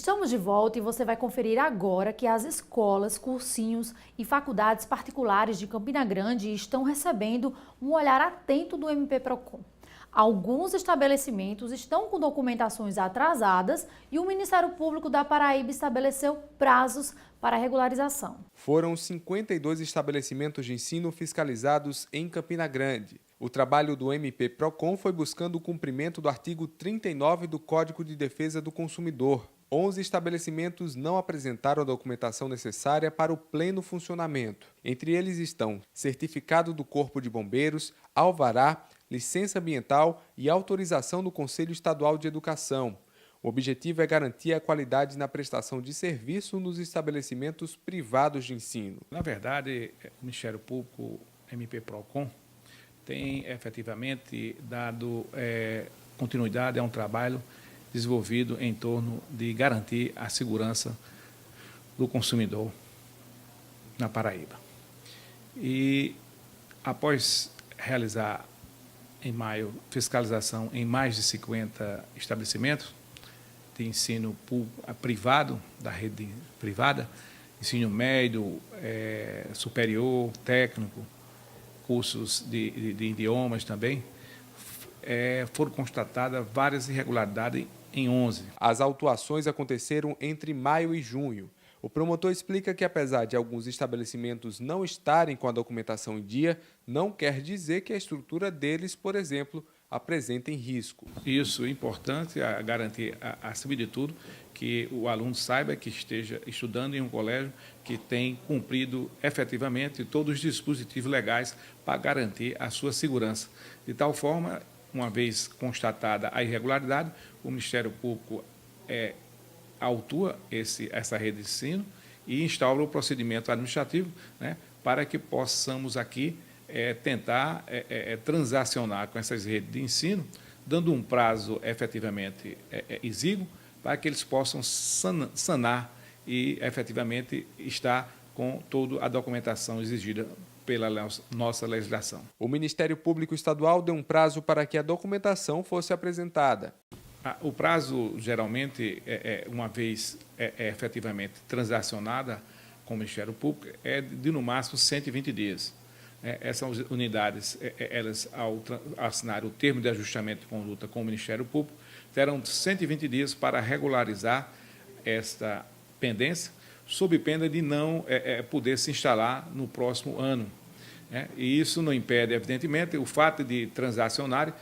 Estamos de volta e você vai conferir agora que as escolas, cursinhos e faculdades particulares de Campina Grande estão recebendo um olhar atento do MP-PROCON. Alguns estabelecimentos estão com documentações atrasadas e o Ministério Público da Paraíba estabeleceu prazos para regularização. Foram 52 estabelecimentos de ensino fiscalizados em Campina Grande. O trabalho do MP-PROCON foi buscando o cumprimento do artigo 39 do Código de Defesa do Consumidor. 11 estabelecimentos não apresentaram a documentação necessária para o pleno funcionamento. Entre eles estão certificado do Corpo de Bombeiros, alvará, licença ambiental e autorização do Conselho Estadual de Educação. O objetivo é garantir a qualidade na prestação de serviço nos estabelecimentos privados de ensino. Na verdade, o Ministério Público, MP-PROCON, tem efetivamente dado continuidade a um trabalho desenvolvido em torno de garantir a segurança do consumidor na Paraíba. E após realizar em maio fiscalização em mais de 50 estabelecimentos de ensino privado, da rede privada, ensino médio, superior, técnico, cursos de idiomas também, foram constatadas várias irregularidades em 11. As autuações aconteceram entre maio e junho. O promotor explica que, apesar de alguns estabelecimentos não estarem com a documentação em dia, não quer dizer que a estrutura deles, por exemplo, apresentem risco. Isso é importante, garantir, acima de tudo, que o aluno saiba que esteja estudando em um colégio que tem cumprido efetivamente todos os dispositivos legais para garantir a sua segurança. De tal forma, uma vez constatada a irregularidade, o Ministério Público autua essa rede de ensino e instaura o procedimento administrativo, né, para que possamos aqui tentar transacionar com essas redes de ensino, dando um prazo efetivamente exíguo, para que eles possam sanar e efetivamente estar com toda a documentação exigida pela nossa legislação. O Ministério Público Estadual deu um prazo para que a documentação fosse apresentada. O prazo, geralmente, uma vez efetivamente transacionada com o Ministério Público, é de no máximo 120 dias. Essas unidades, elas, ao assinar o termo de ajustamento de conduta com o Ministério Público, terão 120 dias para regularizar esta pendência, sob pena de não poder se instalar no próximo ano. E isso não impede, evidentemente, o fato de transacionar,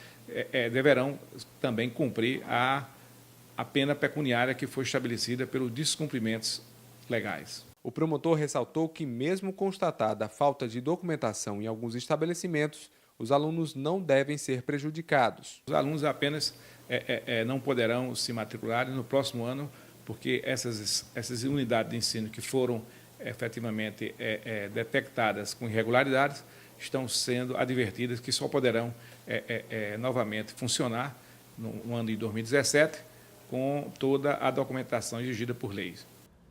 deverão também cumprir a pena pecuniária que foi estabelecida pelos descumprimentos legais. O promotor ressaltou que, mesmo constatada a falta de documentação em alguns estabelecimentos, os alunos não devem ser prejudicados. Os alunos apenas não poderão se matricular no próximo ano, porque essas unidades de ensino que foram efetivamente detectadas com irregularidades estão sendo advertidas que só poderão novamente funcionar no ano de 2017 com toda a documentação exigida por leis.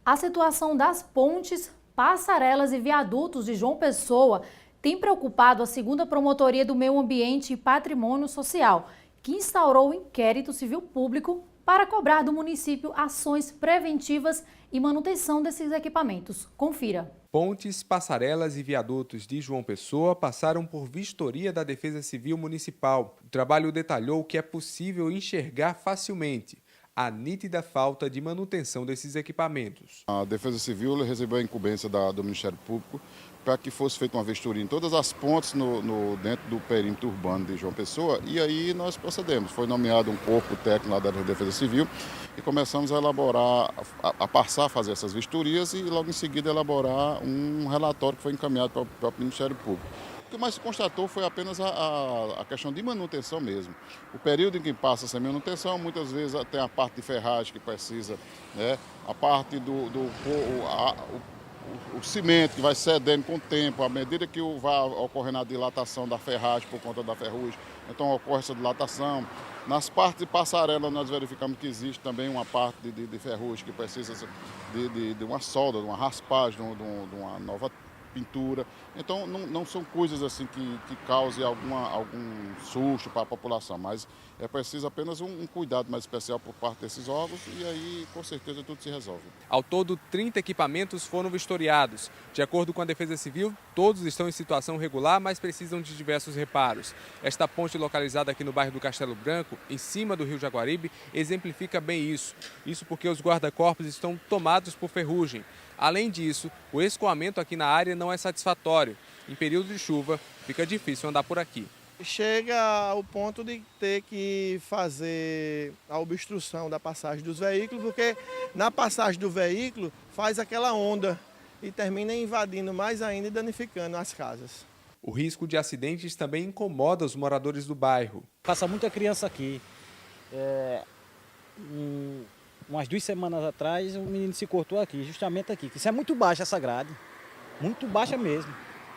A situação das pontes, passarelas e viadutos de João Pessoa tem preocupado a 2ª Promotoria do Meio Ambiente e Patrimônio Social, que instaurou um inquérito civil público para cobrar do município ações preventivas e manutenção desses equipamentos. Confira. Pontes, passarelas e viadutos de João Pessoa passaram por vistoria da Defesa Civil Municipal. O trabalho detalhou que é possível enxergar facilmente a nítida falta de manutenção desses equipamentos. A Defesa Civil recebeu a incumbência do Ministério Público para que fosse feita uma vistoria em todas as pontes dentro do perímetro urbano de João Pessoa, e aí nós procedemos. Foi nomeado um corpo técnico lá da Defesa Civil e começamos a elaborar, a passar a fazer essas vistorias e logo em seguida elaborar um relatório que foi encaminhado para o próprio Ministério Público. O que mais se constatou foi apenas a questão de manutenção mesmo. O período em que passa essa manutenção, muitas vezes tem a parte de ferragem que precisa, né? A parte o cimento que vai cedendo com o tempo, à medida que vai ocorrendo a dilatação da ferragem por conta da ferrugem, então ocorre essa dilatação. Nas partes de passarela nós verificamos que existe também uma parte de ferrugem que precisa de uma solda, de uma raspagem, de uma nova pintura. Então não são coisas assim que causem algum susto para a população, mas É preciso apenas um cuidado mais especial por parte desses órgãos e aí, com certeza, tudo se resolve. Ao todo, 30 equipamentos foram vistoriados. De acordo com a Defesa Civil, todos estão em situação regular, mas precisam de diversos reparos. Esta ponte localizada aqui no bairro do Castelo Branco, em cima do rio Jaguaribe, exemplifica bem isso. Isso porque os guarda-corpos estão tomados por ferrugem. Além disso, o escoamento aqui na área não é satisfatório. Em período de chuva, fica difícil andar por aqui. Chega ao ponto de ter que fazer a obstrução da passagem dos veículos, porque na passagem do veículo faz aquela onda e termina invadindo mais ainda e danificando as casas. O risco de acidentes também incomoda os moradores do bairro. Passa muita criança aqui. Umas 2 semanas atrás, um menino se cortou aqui, justamente aqui. Isso é muito baixa essa grade, muito baixa mesmo.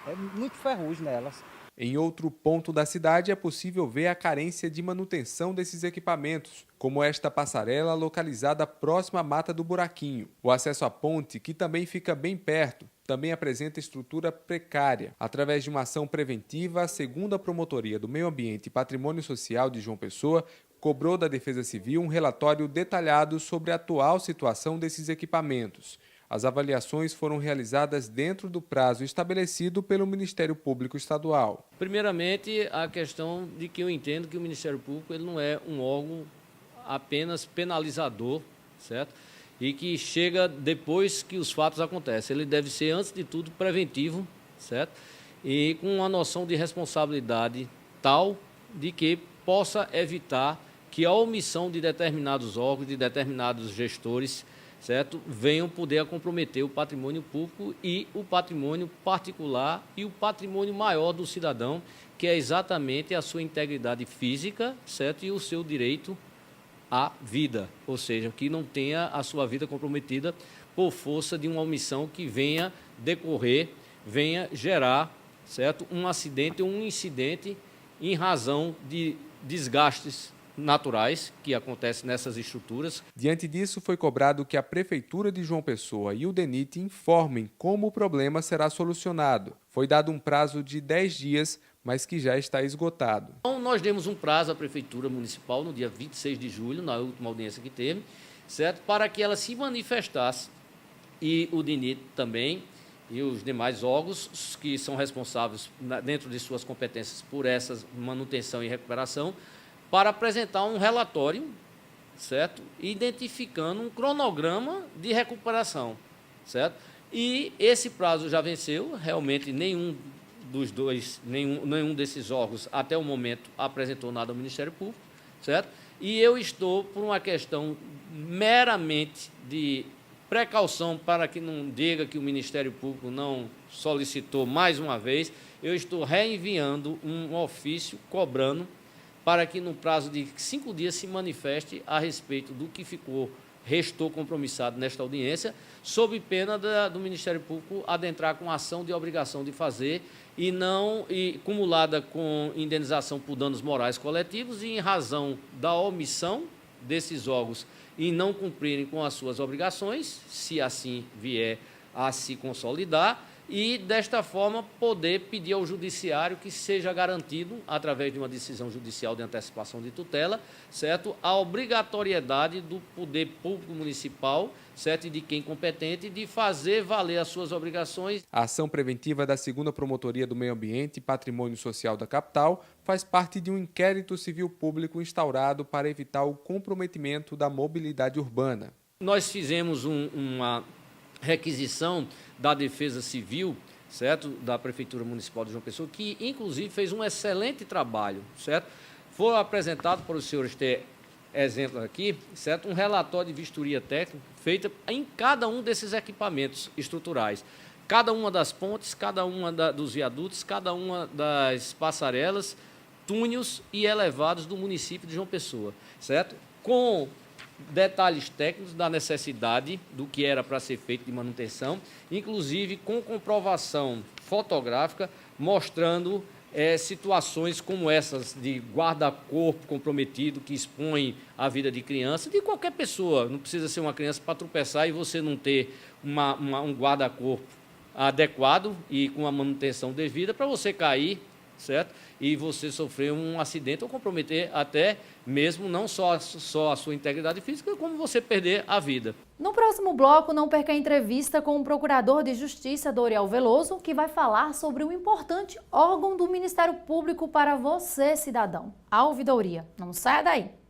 É muito ferrugem nelas. Em outro ponto da cidade é possível ver a carência de manutenção desses equipamentos, como esta passarela localizada próxima à Mata do Buraquinho. O acesso à ponte, que também fica bem perto, também apresenta estrutura precária. Através de uma ação preventiva, a 2ª Promotoria do Meio Ambiente e Patrimônio Social de João Pessoa cobrou da Defesa Civil um relatório detalhado sobre a atual situação desses equipamentos. As avaliações foram realizadas dentro do prazo estabelecido pelo Ministério Público Estadual. Primeiramente, a questão de que eu entendo que o Ministério Público ele não é um órgão apenas penalizador, certo? E que chega depois que os fatos acontecem. Ele deve ser, antes de tudo, preventivo, certo? E com uma noção de responsabilidade tal de que possa evitar que a omissão de determinados órgãos, de determinados gestores, certo, venham poder a comprometer o patrimônio público e o patrimônio particular e o patrimônio maior do cidadão, que é exatamente a sua integridade física, certo, e o seu direito à vida, ou seja, que não tenha a sua vida comprometida por força de uma omissão que venha decorrer, venha gerar, certo, um acidente ou um incidente em razão de desgastes naturais que acontecem nessas estruturas. Diante disso, foi cobrado que a Prefeitura de João Pessoa e o DENIT informem como o problema será solucionado. Foi dado um prazo de 10 dias, mas que já está esgotado. Então, nós demos um prazo à Prefeitura Municipal no dia 26 de julho, na última audiência que teve, certo, para que ela se manifestasse e o DENIT também e os demais órgãos que são responsáveis dentro de suas competências por essa manutenção e recuperação, para apresentar um relatório, certo? Identificando um cronograma de recuperação, certo? E esse prazo já venceu, realmente nenhum desses órgãos até o momento apresentou nada ao Ministério Público, certo? E eu estou por uma questão meramente de precaução para que não diga que o Ministério Público não solicitou mais uma vez, eu estou reenviando um ofício cobrando para que no prazo de 5 dias se manifeste a respeito do que restou compromissado nesta audiência, sob pena do Ministério Público adentrar com ação de obrigação de fazer e cumulada com indenização por danos morais coletivos e em razão da omissão desses órgãos em não cumprirem com as suas obrigações, se assim vier a se consolidar, e, desta forma, poder pedir ao Judiciário que seja garantido, através de uma decisão judicial de antecipação de tutela, certo, a obrigatoriedade do poder público municipal, certo, e de quem competente, de fazer valer as suas obrigações. A ação preventiva da 2ª Promotoria do Meio Ambiente e Patrimônio Social da capital faz parte de um inquérito civil público instaurado para evitar o comprometimento da mobilidade urbana. Nós fizemos uma requisição da Defesa Civil, certo, da Prefeitura Municipal de João Pessoa, que inclusive fez um excelente trabalho, certo? Foi apresentado para os senhores ter exemplo aqui, certo, um relatório de vistoria técnica feita em cada um desses equipamentos estruturais. Cada uma das pontes, cada uma dos viadutos, cada uma das passarelas, túneis e elevados do município de João Pessoa, certo? Com detalhes técnicos da necessidade do que era para ser feito de manutenção, inclusive com comprovação fotográfica mostrando situações como essas de guarda-corpo comprometido que expõe a vida de criança, de qualquer pessoa, não precisa ser uma criança para tropeçar e você não ter um guarda-corpo adequado e com a manutenção devida para você cair certo? E você sofrer um acidente ou comprometer até mesmo não só a sua integridade física, como você perder a vida. No próximo bloco, não perca a entrevista com o Procurador de Justiça, Doriel Veloso, que vai falar sobre um importante órgão do Ministério Público para você, cidadão, a ouvidoria. Não saia daí!